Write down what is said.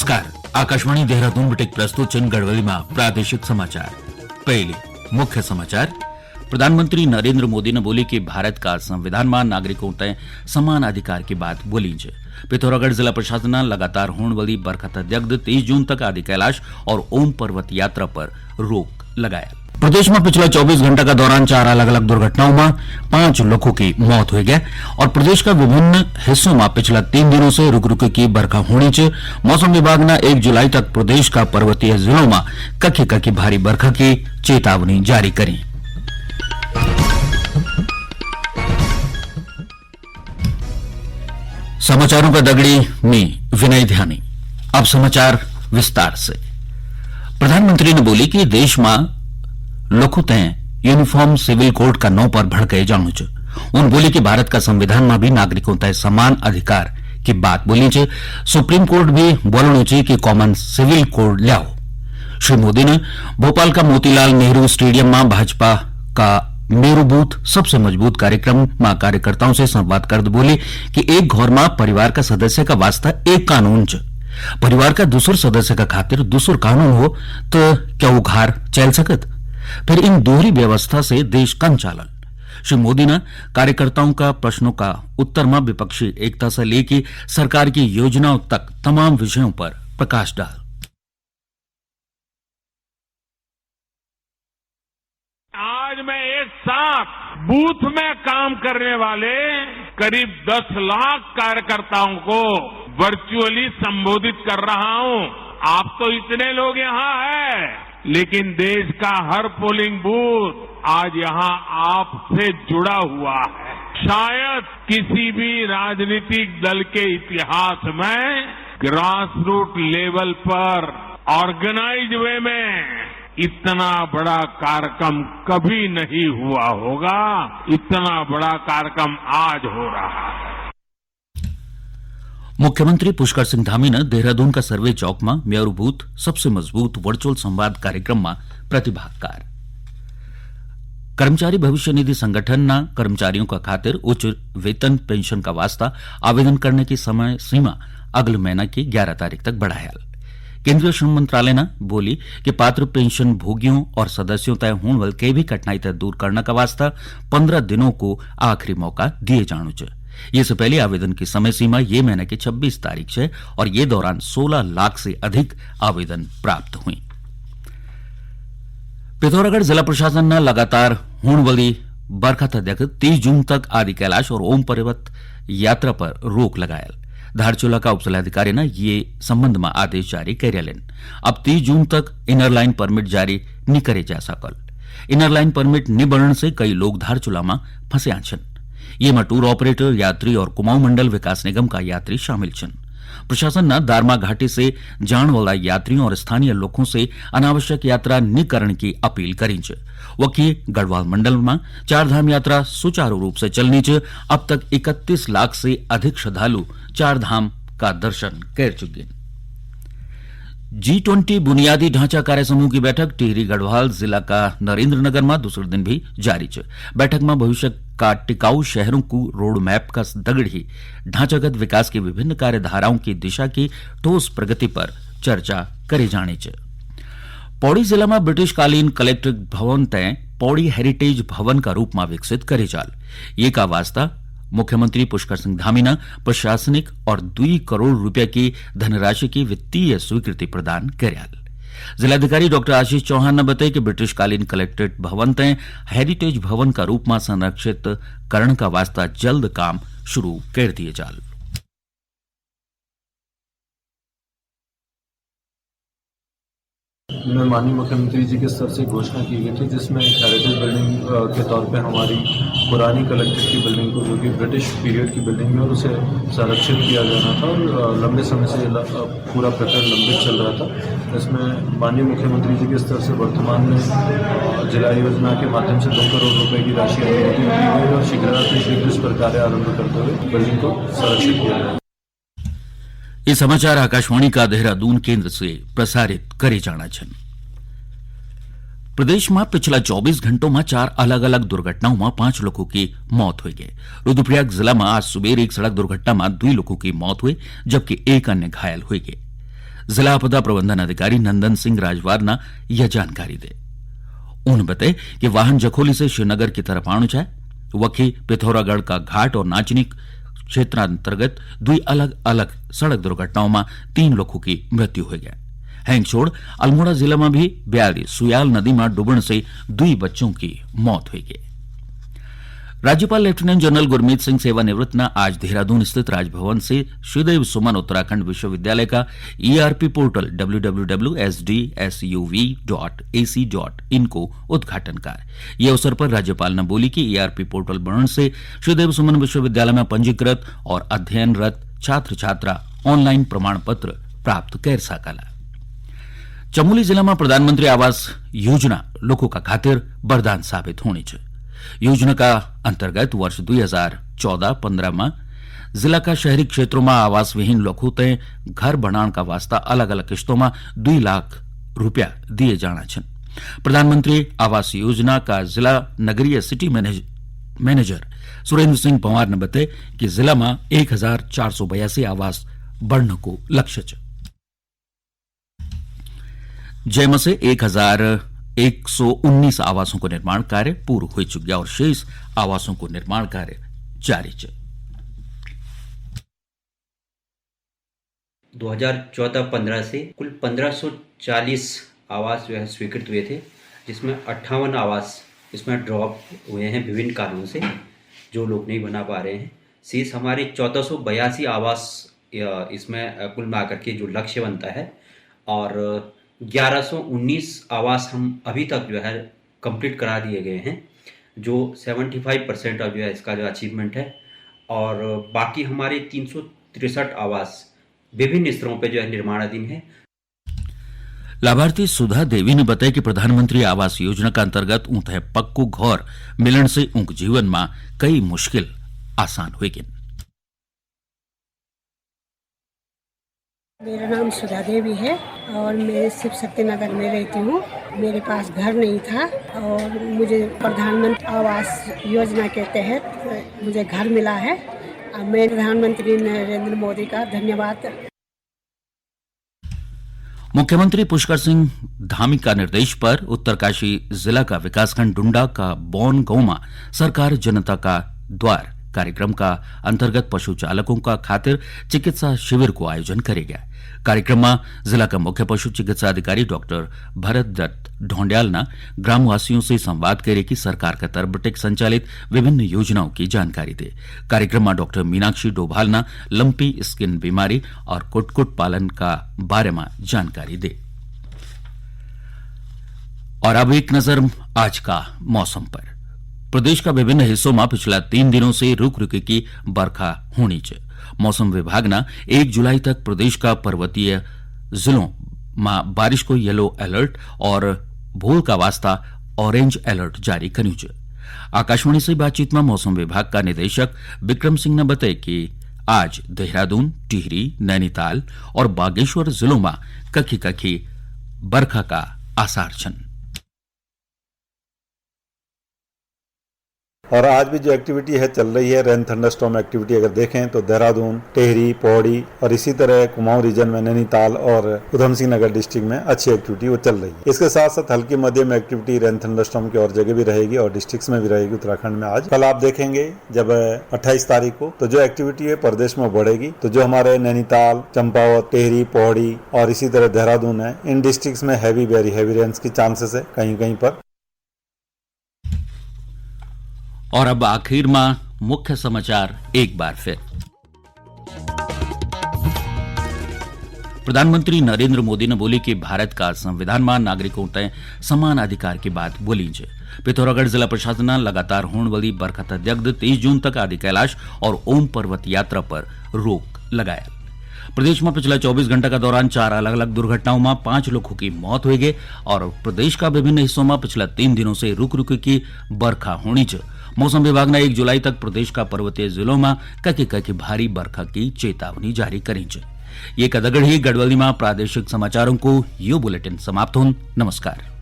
नमस्कार। आकाशवाणी देहरादून बटेक प्रस्तुत गढ़वालीમાં प्रादेशिक समाचार। पहले मुख्य समाचार। प्रधानमंत्री नरेंद्र मोदी ने बोली कि भारत का संविधान में नागरिकों तय समान अधिकार की बात बोली है। पिथौरागढ़ जिला प्रशासन लगातार होने वाली बरखा तक 23 जून तक आदि कैलाश और ओम पर्वत यात्रा पर रोक लगाया। प्रदेश में पिछले 24 घंटे का दौरान 4 अलग अलग दुर्घटनाओं में 5 लोगों की मौत हुई है और प्रदेश का विभिन्न हिस्सों में पिछले 3 दिनों से रुक रुक की बरखा होनी च मौसम विभाग ने 1 जुलाई तक प्रदेश का पर्वतीय जिलों में कखी कखी भारी बरखा की चेतावनी जारी करी। समाचारों का दगड़ी में विनय ध्यानी। अब समाचार विस्तार से। प्रधानमंत्री ने बोली कि देश में लोगों तय यूनिफॉर्म सिविल कोड का नौ पर भड़के जाणु च। उन बोली कि भारत का संविधान में भी नागरिकों तय समान अधिकार की बात बोली च। सुप्रीम कोर्ट भी बोलणु च कि कॉमन सिविल कोड लाओ। श्री मोदी ने भोपाल का मोतीलाल नेहरू स्टेडियम में भाजपा का मेरू बूथ सबसे मजबूत कार्यक्रम में कार्यकर्ताओं से संवाद कर बोले कि एक घर में परिवार का सदस्य का वास्ता एक कानून च। परिवार का दूसर सदस्य का खातिर दूसर कानून हो तो क्या वो घर चल सकत? फिर इन दोहरी व्यवस्था से देश कम चालन। श्री मोदी ने कार्यकर्ताओं का प्रश्नों का उत्तर में विपक्षी एकता से लेकर सरकार की योजनाओं तक तमाम विषयों पर प्रकाश डाल। आज मैं एक साथ बूथ में काम करने वाले करीब 10 लाख कार्यकर्ताओं को वर्चुअली संबोधित कर रहा हूं। आप तो इतने लोग यहाँ हैं, लेकिन देश का हर पोलिंग बूथ आज यहाँ आपसे जुड़ा हुआ है। शायद किसी भी राजनीतिक दल के इतिहास में ग्रास रूट लेवल पर ऑर्गेनाइज वे में इतना बड़ा कार्यक्रम कभी नहीं हुआ होगा। इतना बड़ा कार्यक्रम आज हो रहा है। मुख्यमंत्री पुष्कर सिंह धामी ने देहरादून का सर्वे चौक में मेरू बूथ सबसे मजबूत वर्चुअल संवाद कार्यक्रम में प्रतिभागकार कर्मचारी भविष्य निधि संगठन ना कर्मचारियों का खातिर उच्च वेतन पेंशन का वास्ता आवेदन करने की समय सीमा अगले महीना की 11 तारीख तक बढ़ाया। केंद्रीय श्रम मंत्रालय ने बोली कि पात्र पेंशन भोगियों और सदस्यों तय होने वाले के भी कठिनाई तय दूर करने का वास्ता 15 दिनों को आखिरी मौका दिए जाणु च। ये से पहले आवेदन की समय सीमा ये महीने की 26 तारीख है और ये दौरान 16 लाख से अधिक आवेदन प्राप्त हुई। पिथौरागढ़ जिला प्रशासन ने लगातार होने वाली बरखा तक 30 जून तक आदि कैलाश और ओम पर्वत यात्रा पर रोक लगाया। धारचूला का उपजिलाधिकारी ने ये संबंध में आदेश जारी कर। अब 30 जून तक इनर लाइन परमिट जारी नहीं करे जा सकल। इनर लाइन परमिट नहीं बनने से कई लोग धारचूला में फंस्या छन। ये में टूर ऑपरेटर, यात्री और कुमाऊं मंडल विकास निगम का यात्री शामिल छन। प्रशासन ने दारमा घाटी से जाने वाला यात्रियों और स्थानीय लोगों से अनावश्यक यात्रा न करने की अपील करी च। वकी गढ़वाल मंडल में 4 धाम यात्रा सुचारू रूप से चलनी च। अब तक 31 लाख से अधिक श्रद्धालु 4 धाम का दर्शन कर चुके। G20 बुनियादी ढांचा कार्य समूह की बैठक टिहरी गढ़वाल जिला का नरेंद्रनगर में दूसरे दिन भी जारी च। बैठक में भविष्य का टिकाऊ शहरों को रोड मैप का दगड़ी ढांचागत विकास की विभिन्न कार्यधाराओं की दिशा की ठोस प्रगति पर चर्चा करे जाने च। पौड़ी जिला में ब्रिटिश कालीन कलेक्ट्रेट भवन तय पौड़ी हेरिटेज भवन का रूप में विकसित करे जाल। ये का वास्ता मुख्यमंत्री पुष्कर सिंह धामी ने प्रशासनिक और 2 करोड़ रुपए की धनराशि की वित्तीय स्वीकृति प्रदान कर। जिलाधिकारी डॉक्टर आशीष चौहान ने बताया कि ब्रिटिश कालीन कलेक्ट्रेट भवन तय हेरिटेज भवन का रूप में संरक्षित करण का वास्ता जल्द काम शुरू कर दिए जाल। में माननीय मुख्यमंत्री जी के स्तर से घोषणा की गई थी, जिसमें एक हेरिटेज बिल्डिंग के तौर पे हमारी पुरानी कलेक्ट्रेट की बिल्डिंग को, जो कि ब्रिटिश पीरियड की बिल्डिंग है, और उसे संरक्षित किया जाना था और लंबे समय से पूरा प्रकरण लंबित चल रहा था। इसमें माननीय मुख्यमंत्री जी के स्तर से वर्तमान में जिला योजना के माध्यम से 2 करोड़ रुपए की राशि अनुमति की गई और शीघ्र इस पर कार्य आरंभ करते हुए बिल्डिंग को संरक्षित किया जाए। ये समाचार आकाशवाणी का देहरादून केंद्र से प्रसारित करे जाना छन। प्रदेश में पिछला 24 घंटों में 4 अलग अलग दुर्घटनाओं में 5 लोगों की मौत हुई है। रुद्रप्रयाग जिला में आज सुबह एक सड़क दुर्घटना में 2 लोगों की मौत हुई, जबकि एक अन्य घायल हुई है। जिला आपदा प्रबंधन अधिकारी नंदन सिंह राजवार यह जानकारी दे। उन्होंने बताया कि वाहन जखोली से श्रीनगर की तरफ आना चाहे वखी पिथौरागढ़ का घाट और नाचनी क्षेत्रांतर्गत दुई अलग अलग सड़क दुर्घटनाओं में 3 लोगों की मृत्यु हो गया। हैंगछोड़ अल्मोड़ा जिला में भी ब्याली सुयाल नदी में डूबने से 2 बच्चों की मौत हुई गई। राज्यपाल लेफ्टिनेंट जनरल गुरमीत सिंह सेवानिवृत्त ने आज देहरादून स्थित राजभवन से श्रीदेव सुमन उत्तराखंड विश्वविद्यालय का ईआरपी पोर्टल www.sdsuv.ac.in को उद्घाटन कर। यह अवसर पर राज्यपाल ने बोली कि ईआरपी पोर्टल बनने से श्रीदेव सुमन विश्वविद्यालय में पंजीकृत और अध्ययनरत छात्र छात्रा ऑनलाइन प्रमाण पत्र प्राप्त कर सकला। चमोली जिला में प्रधानमंत्री आवास योजना लोगों का खातिर वरदान साबित होनी चाहिए। योजना का अंतर्गत वर्ष 2014-15 में जिला का शहरी क्षेत्रों में आवास विहीन लोगों ते घर बनाने का वास्ता अलग अलग किस्तों में 2 लाख रुपया दिए जाना है। प्रधानमंत्री आवास योजना का जिला नगरीय सिटी मैनेजर सुरेंद्र सिंह पंवार ने बताया कि जिला में 1482 आवास बढ़ने को लक्ष्य है। जयमा से 1119 आवासों को निर्माण कार्य पूर्ण हो चुका और शेष आवासों को निर्माण कार्य जारी है। 2014-15 से कुल 1540 आवास जो है स्वीकृत हुए थे, जिसमें 58 आवास इसमें ड्रॉप हुए हैं विभिन्न कारणों से, जो लोग नहीं बना पा रहे हैं। शेष हमारे 1482 आवास इसमें कुल मिलाकर के जो लक्ष्य बनता है, और 1119 आवास हम अभी तक जो है कंप्लीट करा दिए गए हैं, जो 75% ऑफ जो है इसका जो अचीवमेंट है। और बाकी हमारे 363 आवास विभिन्न स्तरों पे जो है निर्माणाधीन है। लाभार्थी सुधा देवी ने बताया कि प्रधानमंत्री आवास योजना का अंतर्गत ऊंट है पक्कू घर मिलन से उनके जीवन में कई मुश्किल आसान हुई। मेरा नाम सुधा देवी है और मैं शिव शक्ति नगर में रहती हूँ। मेरे पास घर नहीं था और मुझे प्रधानमंत्री आवास योजना के तहत मुझे घर मिला है। मैं प्रधानमंत्री नरेंद्र मोदी का धन्यवाद। मुख्यमंत्री पुष्कर सिंह धामी का निर्देश पर उत्तरकाशी जिला का विकासखंड डुंडा का बौन गांव में सरकार जनता का द्वार कार्यक्रम का अंतर्गत पशु चालकों का खातिर चिकित्सा शिविर को आयोजन करेगा। कार्यक्रम में जिला का मुख्य पशु चिकित्सा अधिकारी डॉक्टर भरत दत्त ढोंडियाल ने ग्रामवासियों से संवाद करे कि सरकार का तरबटेक संचालित विभिन्न योजनाओं की जानकारी दे। कार्यक्रम में डॉक्टर मीनाक्षी डोभाल ने लंपी स्किन बीमारी और कुटकुट पालन का बारे में जानकारी दे। और अब एक नजर आज का मौसम पर। प्रदेश का विभिन्न हिस्सों में पिछला 3 दिनों से रुक रुक की बरखा होनी चाहिए। मौसम विभाग ने 1 जुलाई तक प्रदेश का पर्वतीय जिलों में बारिश को येलो अलर्ट और भूल का वास्ता ऑरेंज अलर्ट जारी कर्यु है। आकाशवाणी से बातचीत में मौसम विभाग का निदेशक विक्रम सिंह ने बताया कि आज देहरादून, टिहरी, नैनीताल और बागेश्वर जिलों में कखी कखी बरखा का आसार छन। और आज भी जो एक्टिविटी है चल रही है, रेन थंडरस्टॉर्म एक्टिविटी अगर देखें तो देहरादून, टेहरी, पौड़ी और इसी तरह कुमाऊं रीजन में नैनीताल और उधम सिंह नगर डिस्ट्रिक्ट में अच्छी एक्टिविटी वो चल रही है। इसके साथ साथ हल्की मध्यम एक्टिविटी रेन थंडरस्टॉर्म की और जगह भी रहेगी और डिस्ट्रिक्ट में भी रहेगी उत्तराखंड में। आज कल आप देखेंगे जब 28 तारीख को तो जो एक्टिविटी है प्रदेश में बढ़ेगी, तो जो हमारे नैनीताल, चंपावत, टेहरी, पौड़ी और इसी तरह देहरादून है, इन डिस्ट्रिक्ट में हैवी वेरी हैवी रेन्स की चांसेस है कहीं कहीं पर। और अब आखिर में मुख्य समाचार एक बार फिर। प्रधानमंत्री नरेंद्र मोदी ने बोली कि भारत का संविधान में नागरिकों तय समान अधिकार की बात बोली है। पिथौरागढ़ जिला प्रशासन ने लगातार होने वाली बरखा तक 23 जून तक आदि कैलाश और ओम पर्वत यात्रा पर रोक लगाया। प्रदेश में पिछला 24 घंटे का दौरान 4 अलग अलग दुर्घटनाओं में 5 लोगों की मौत हुई गई और प्रदेश का विभिन्न हिस्सों में पिछला 3 दिनों से रुक रुक की बरखा होनी चाहिए। मौसम विभाग ने 1 जुलाई तक प्रदेश का पर्वतीय जिलों में ककी भारी बरखा की चेतावनी जारी करी है। ये कदगढ़ी गढ़वाली में प्रादेशिक समाचारों को यो बुलेटिन समाप्त हो। नमस्कार।